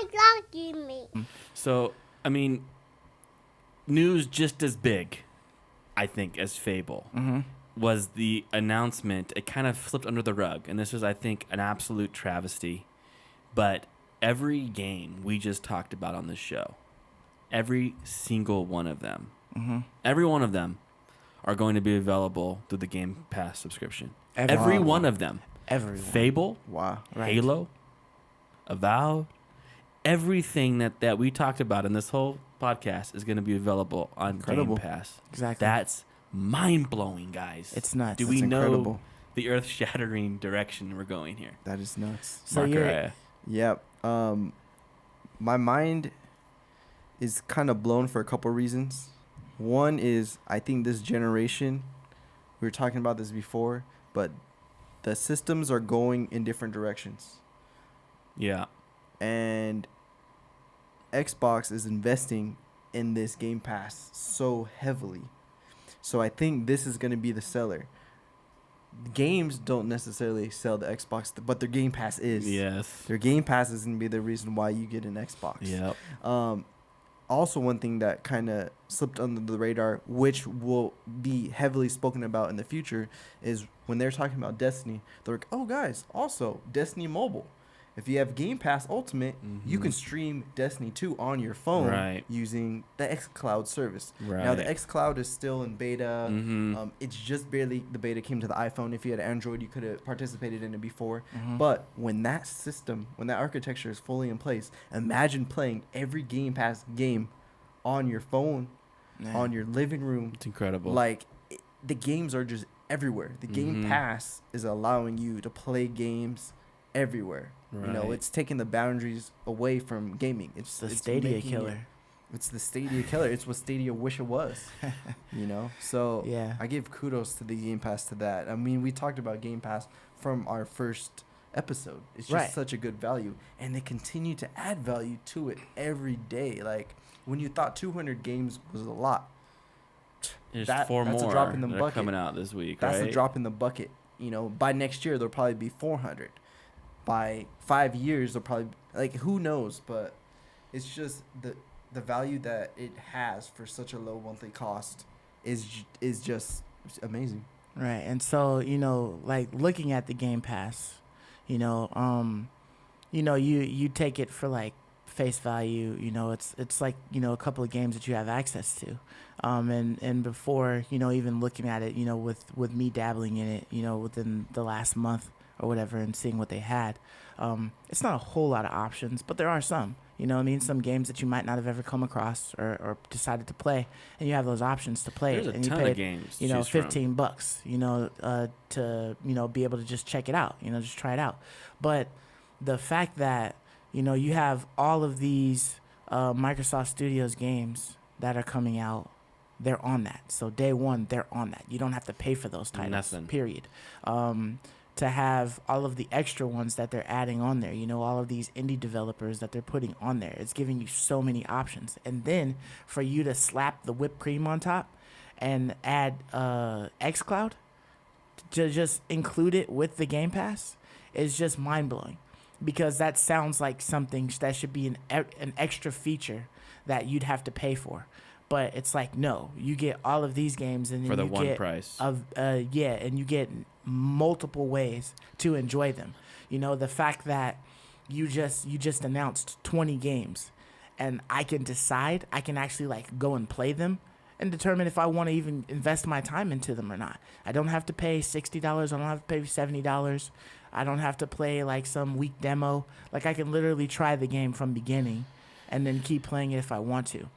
talking me. So, I mean, news just as big, I think, as Fable was the announcement. It kind of slipped under the rug, and this was, I think, an absolute travesty. But every game we just talked about on this show, every single one of them, every one of them are going to be available through the Game Pass subscription. Every one of them. Everyone. Fable, Wow. Right. Halo, Avowed, everything that we talked about in this whole podcast is going to be available on Incredible. Game Pass. Exactly. That's mind-blowing, guys. It's nuts. Do It's we know incredible. the earth-shattering direction we're going here? That is nuts. So you're, Yep. My mind is kind of blown for a couple reasons. One is I think this generation, we were talking about this before, but the systems are going in different directions. Yeah. And Xbox is investing in this Game Pass so heavily. So I think this is going to be the seller. Games don't necessarily sell the Xbox, but their Game Pass is. Yes. Their Game Pass is going to be the reason why you get an Xbox. Yep. Also, one thing that kind of slipped under the radar, which will be heavily spoken about in the future, is when they're talking about Destiny, they're like, oh, guys, also Destiny Mobile. If you have Game Pass Ultimate, you can stream Destiny 2 on your phone using the xCloud service. Right. Now, the xCloud is still in beta. It's just barely, the beta came to the iPhone. If you had Android, you could have participated in it before. But when that system, when that architecture is fully in place, imagine playing every Game Pass game on your phone, on your living room. It's incredible. Like, the games are just everywhere. The Game Pass is allowing you to play games everywhere. Right. You know, it's taking the boundaries away from gaming. It's the Stadia killer. It's the Stadia killer. It's what Stadia wish it was. You know? So Yeah. I give kudos to the Game Pass to that. I mean, we talked about Game Pass from our first episode. It's just such a good value. And they continue to add value to it every day. Like, when you thought 200 games was a lot, There's that's four a more drop in the that are bucket. coming out this week, That's right? a drop in the bucket. You know, by next year, there'll probably be 400. By 5 years, they'll probably, like, who knows? But it's just the value that it has for such a low monthly cost is just amazing. Right. And so, you know, like looking at the Game Pass, you know, you take it for like face value, you know, it's like, you know, a couple of games that you have access to. And before, you know, even looking at it, you know, with me dabbling in it, you know, within the last month or whatever and seeing what they had, it's not a whole lot of options, but there are some. You know what I mean? Some games that you might not have ever come across or decided to play, and you have those options to play There's it. a And ton you paid, of games to you know, choose from. $15, you know, to, you know, be able to just check it out, you know, just try it out. But the fact that, you know, you have all of these Microsoft Studios games that are coming out, they're on that. So day one, they're on that. You don't have to pay for those titles, period. To have all of the extra ones that they're adding on there, you know, all of these indie developers that they're putting on there, it's giving you so many options. And then for you to slap the whipped cream on top and add xCloud, to just include it with the Game Pass is just mind-blowing, because that sounds like something that should be an extra feature that you'd have to pay for. But it's like, no, you get all of these games and then for the you one get price. and you get multiple ways to enjoy them. You know, the fact that you just announced 20 games, and I can decide, I can actually like go and play them and determine if I want to even invest my time into them or not. I don't have to pay $60. I don't have to pay $70. I don't have to play like some weak demo. Like, I can literally try the game from beginning and then keep playing it if I want to.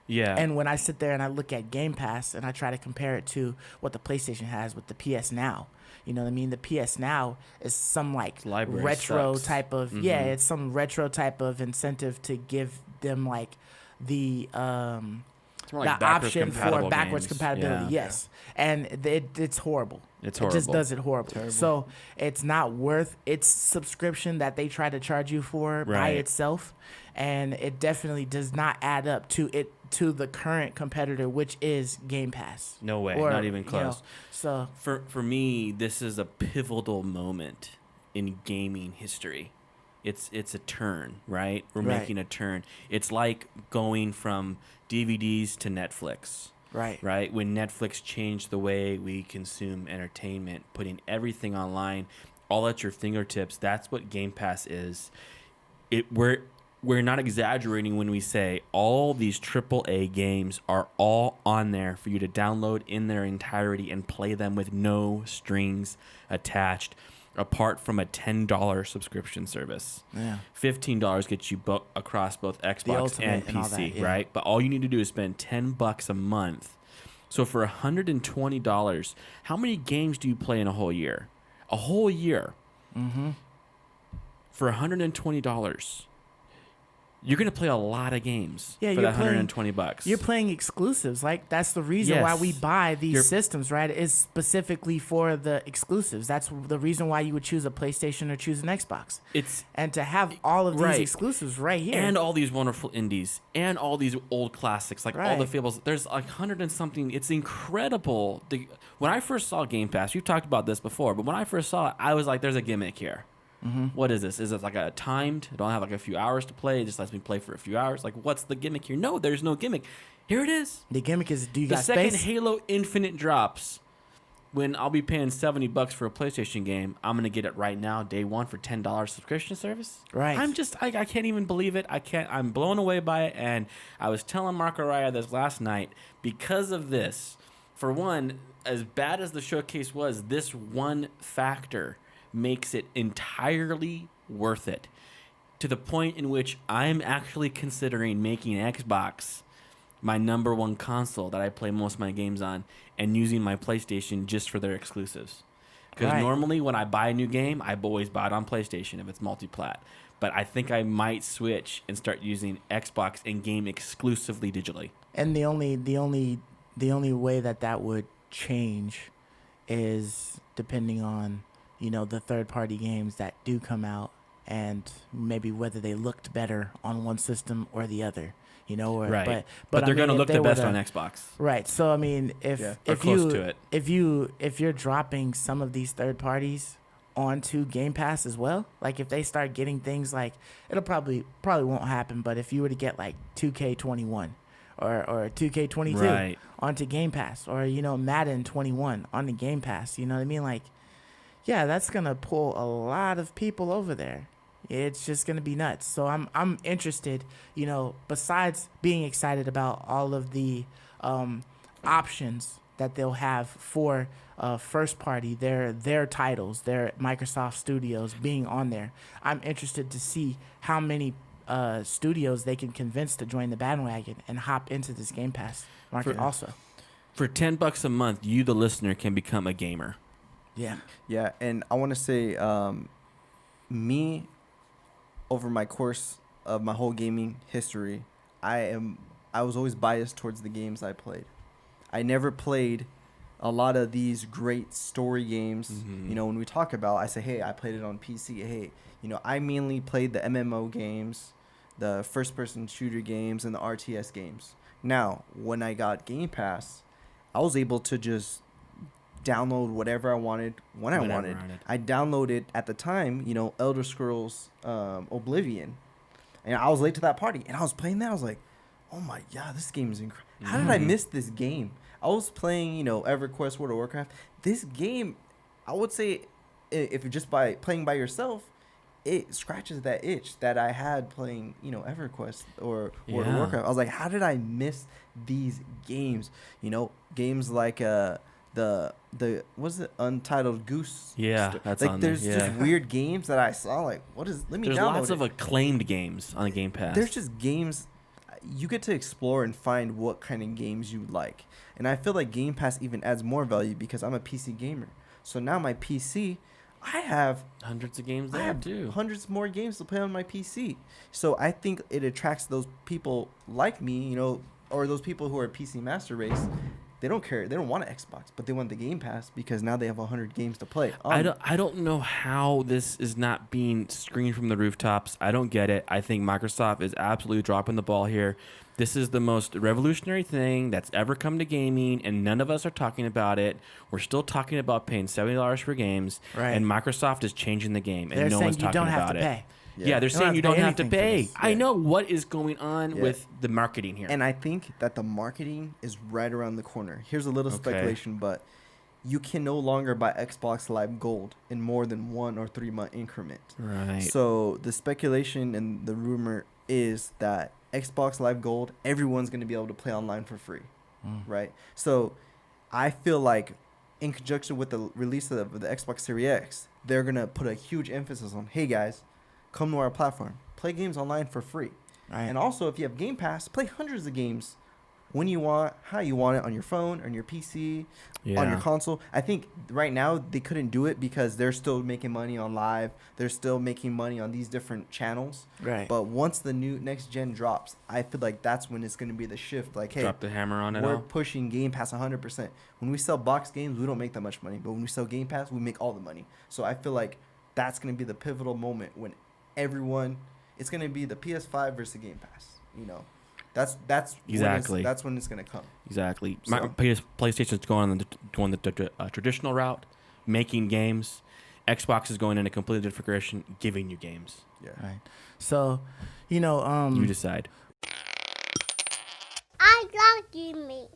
Yeah. And when I sit there and I look at Game Pass and I try to compare it to what the PlayStation has with the PS Now, you know what I mean? The PS Now is some like retro type of, it's some retro type of incentive to give them like the like option for backwards games. compatibility. Yeah. Yes. And it's horrible. It's It horrible. just does it horrible. So it's not worth its subscription that they try to charge you for by itself. And it definitely does not add up to the current competitor, which is Game Pass. No way, not even close. You know, so for me, this is a pivotal moment in gaming history. it's a turn, right? We're Right. making a turn. It's like going from DVDs to Netflix. Right? When Netflix changed the way we consume entertainment, putting everything online, all at your fingertips, that's what Game Pass is. We're not exaggerating when we say all these AAA games are all on there for you to download in their entirety and play them with no strings attached, apart from a $10 subscription service. Yeah. $15 gets you across both Xbox Ultimate and and all PC, that, yeah. right? But all you need to do is spend $10 a month. So for $120, how many games do you play in a whole year? A whole year. Mm-hmm. For $120, you're going to play a lot of games Yeah, for you're that playing- $120. You're playing exclusives. Like, that's the reason why we Yes. buy these You're- systems, right? Is specifically for the exclusives. That's the reason why you would choose a PlayStation or choose an Xbox. It's And to have all of these Right. exclusives right here. and all these wonderful indies and all these old classics, like all the Right. fables. There's like 100 and something. It's incredible. When I first saw Game Pass, you've talked about this before, but when I first saw it, I was like, "There's a gimmick here." What is this? Is it like a timed? I don't have like a few hours to play. It just lets me play for a few hours. Like, what's the gimmick here? No, there's no gimmick. Here it is. the gimmick is, do you The got second space? Halo Infinite drops, when I'll be paying $70 for a PlayStation game, I'm gonna get it right now, day one, for $10 subscription service. Right. I can't even believe it. I'm blown away by it. And I was telling Mark Araya this last night, because of this. For one, as bad as the showcase was, this one factor makes it entirely worth it, to the point in which I'm actually considering making Xbox my number one console that I play most of my games on, and using my PlayStation just for their exclusives. Because Right. normally when I buy a new game, I always buy it on PlayStation if it's multi-plat. But I think I might switch and start using Xbox and game exclusively digitally. And the only way that would change is depending on, the third party games that do come out, and maybe whether they looked better on one system or the other, or Right. but But they're I going to mean, look if the they were best to- on Xbox. Right. So I mean, if Yeah. Or if close you to it. if you're dropping some of these third parties onto Game Pass as well, like if they start getting things like, it'll probably won't happen, but if you were to get like 2K21 or 2K22 Right. onto Game Pass, or Madden 21 on the Game Pass, you know what I mean? Like, yeah, that's gonna pull a lot of people over there. It's just gonna be nuts. So I'm interested. Besides being excited about all of the options that they'll have for first party, their titles, their Microsoft Studios being on there, I'm interested to see how many studios they can convince to join the bandwagon and hop into this Game Pass market also. For $10 a month, you, the listener, can become a gamer. Yeah. Yeah, and I want to say, me, over my course of my whole gaming history, I was always biased towards the games I played. I never played a lot of these great story games. Mhm. When we talk about, I say, hey, I played it on PC. Hey, I mainly played the MMO games, the first-person shooter games, and the RTS games. Now, when I got Game Pass, I was able to just download whatever I wanted when I Whenever wanted. I wanted. I downloaded at the time, Elder Scrolls Oblivion, and I was late to that party, and I was playing that. I was like, "Oh my god, this game is incredible! How did I Mhm. miss this game?" I was playing, EverQuest, World of Warcraft. This game, I would say, if you're just playing by yourself, it scratches that itch that I had playing, EverQuest or World of Yeah. Warcraft. I was like, how did I miss these games? Games like the what's it, Untitled Goose. Yeah, that's like on there, there's yeah. just weird games that I saw. Like, what is? Let me There's download lots it. of acclaimed games on the Game Pass. There's just games you get to explore and find what kind of games you like. And I feel like Game Pass even adds more value because I'm a PC gamer. So now my PC, I have hundreds of games I there have too. hundreds more games to play on my PC. So I think it attracts those people like me, or those people who are PC master race. They don't care. They don't want an Xbox, but they want the Game Pass because now they have 100 games to play. I don't know how this is not being screened from the rooftops. I don't get it. I think Microsoft is absolutely dropping the ball here. This is the most revolutionary thing that's ever come to gaming, and none of us are talking about it. We're still talking about paying $70 for games, Right. and Microsoft is changing the game, and They're no saying one's you talking don't have about to it. pay. Yeah, they're You don't saying have you to don't pay have to anything for pay. this. I Yeah. know what is going on Yeah. with the marketing here. And I think that the marketing is right around the corner. Here's a little Okay. speculation, but you can no longer buy Xbox Live Gold in more than 1 or 3 month increment. Right. So the speculation and the rumor is that Xbox Live Gold, everyone's going to be able to play online for free, right? So I feel like in conjunction with the release of the Xbox Series X, they're going to put a huge emphasis on, hey guys, come to our platform, play games online for free. Right. And also, if you have Game Pass, play hundreds of games when you want, how you want it, on your phone, on your PC, on your console. I think right now they couldn't do it because they're still making money on live. They're still making money on these different channels. Right. But once the new next gen drops, I feel like that's when it's going to be the shift. Like, hey, Drop the hammer on it we're all. pushing Game Pass 100%. When we sell box games, we don't make that much money. But when we sell Game Pass, we make all the money. So I feel like that's going to be the pivotal moment when everyone, it's going to be the PS5 versus Game Pass, you know. That's Exactly. that's when it's gonna come. Exactly. So- PlayStation's going the traditional route, making games. Xbox is going in a completely different direction, giving you games. Yeah. Right. So, you know, You decide. I love you, me.